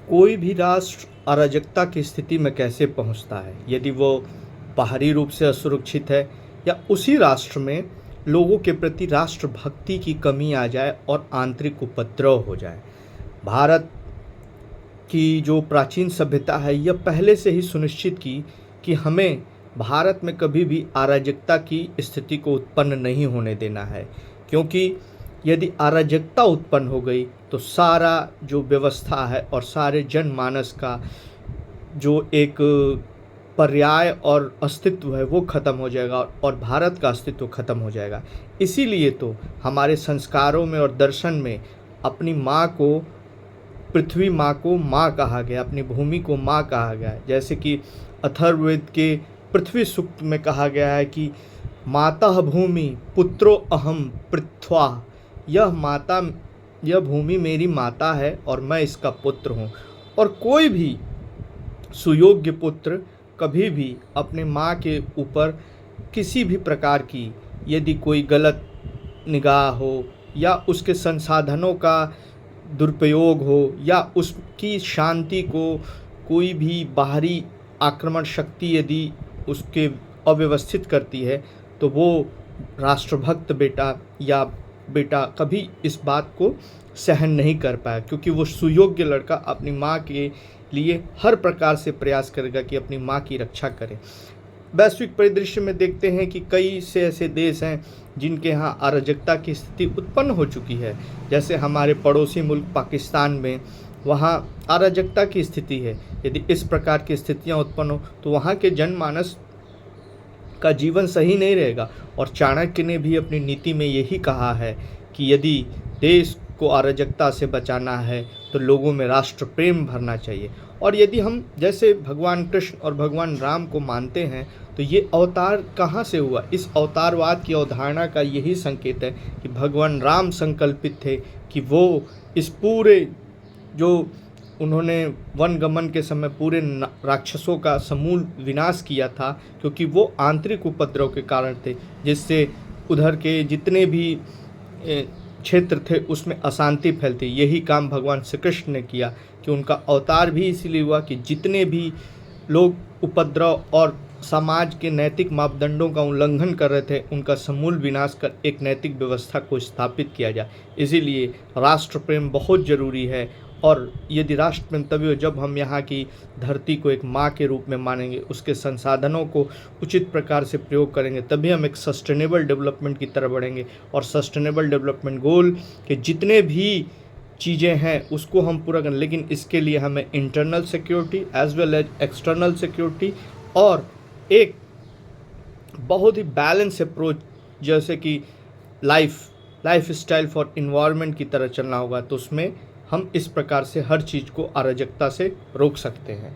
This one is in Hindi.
कोई भी राष्ट्र अराजकता की स्थिति में कैसे पहुंचता है? यदि वो बाहरी रूप से असुरक्षित है या उसी राष्ट्र में लोगों के प्रति राष्ट्रभक्ति की कमी आ जाए और आंतरिक उपद्रव हो जाए। भारत की जो प्राचीन सभ्यता है यह पहले से ही सुनिश्चित की कि हमें भारत में कभी भी अराजकता की स्थिति को उत्पन्न नहीं होने देना है, क्योंकि यदि अराजकता उत्पन्न हो गई तो सारा जो व्यवस्था है और सारे जनमानस का जो एक पर्याय और अस्तित्व है वो ख़त्म हो जाएगा और भारत का अस्तित्व ख़त्म हो जाएगा। इसीलिए तो हमारे संस्कारों में और दर्शन में अपनी माँ को, पृथ्वी माँ को माँ कहा गया, अपनी भूमि को माँ कहा गया है। जैसे कि अथर्ववेद के पृथ्वी सूक्त में कहा गया है कि मातः भूमि पुत्रो अहम पृथ्वा, यह भूमि मेरी माता है और मैं इसका पुत्र हूँ। और कोई भी सुयोग्य पुत्र कभी भी अपने माँ के ऊपर किसी भी प्रकार की यदि कोई गलत निगाह हो या उसके संसाधनों का दुरुपयोग हो या उसकी शांति को कोई भी बाहरी आक्रमण शक्ति यदि उसके अव्यवस्थित करती है, तो वो राष्ट्रभक्त बेटा कभी इस बात को सहन नहीं कर पाया, क्योंकि वो सुयोग्य लड़का अपनी माँ के लिए हर प्रकार से प्रयास करेगा कि अपनी माँ की रक्षा करे। वैश्विक परिदृश्य में देखते हैं कि कई से ऐसे देश हैं जिनके यहाँ अराजकता की स्थिति उत्पन्न हो चुकी है। जैसे हमारे पड़ोसी मुल्क पाकिस्तान में, वहाँ अराजकता की स्थिति है। यदि इस प्रकार की स्थितियाँ उत्पन्न हो तो वहाँ के जनमानस का जीवन सही नहीं रहेगा। और चाणक्य ने भी अपनी नीति में यही कहा है कि यदि देश को अराजकता से बचाना है तो लोगों में राष्ट्र प्रेम भरना चाहिए। और यदि हम जैसे भगवान कृष्ण और भगवान राम को मानते हैं तो ये अवतार कहाँ से हुआ? इस अवतारवाद की अवधारणा का यही संकेत है कि भगवान राम संकल्पित थे कि वो इस पूरे जो उन्होंने वन गमन के समय पूरे राक्षसों का समूल विनाश किया था, क्योंकि वो आंतरिक उपद्रव के कारण थे, जिससे उधर के जितने भी क्षेत्र थे उसमें अशांति फैलती। यही काम भगवान श्री कृष्ण ने किया कि उनका अवतार भी इसीलिए हुआ कि जितने भी लोग उपद्रव और समाज के नैतिक मापदंडों का उल्लंघन कर रहे थे उनका समूल विनाश कर एक नैतिक व्यवस्था को स्थापित किया जाए। इसीलिए राष्ट्र प्रेम बहुत ज़रूरी है। और यदि राष्ट्र प्रेम तभी हो जब हम यहाँ की धरती को एक माँ के रूप में मानेंगे, उसके संसाधनों को उचित प्रकार से प्रयोग करेंगे, तभी हम एक सस्टेनेबल डेवलपमेंट की तरफ बढ़ेंगे। और सस्टेनेबल डेवलपमेंट गोल के जितने भी चीज़ें हैं उसको हम पूरा करें, लेकिन इसके लिए हमें internal security as well as external security और एक बहुत ही बैलेंस अप्रोच, जैसे कि लाइफ स्टाइल फॉर इन्वायरमेंट की तरह चलना होगा। तो उसमें हम इस प्रकार से हर चीज़ को अराजकता से रोक सकते हैं।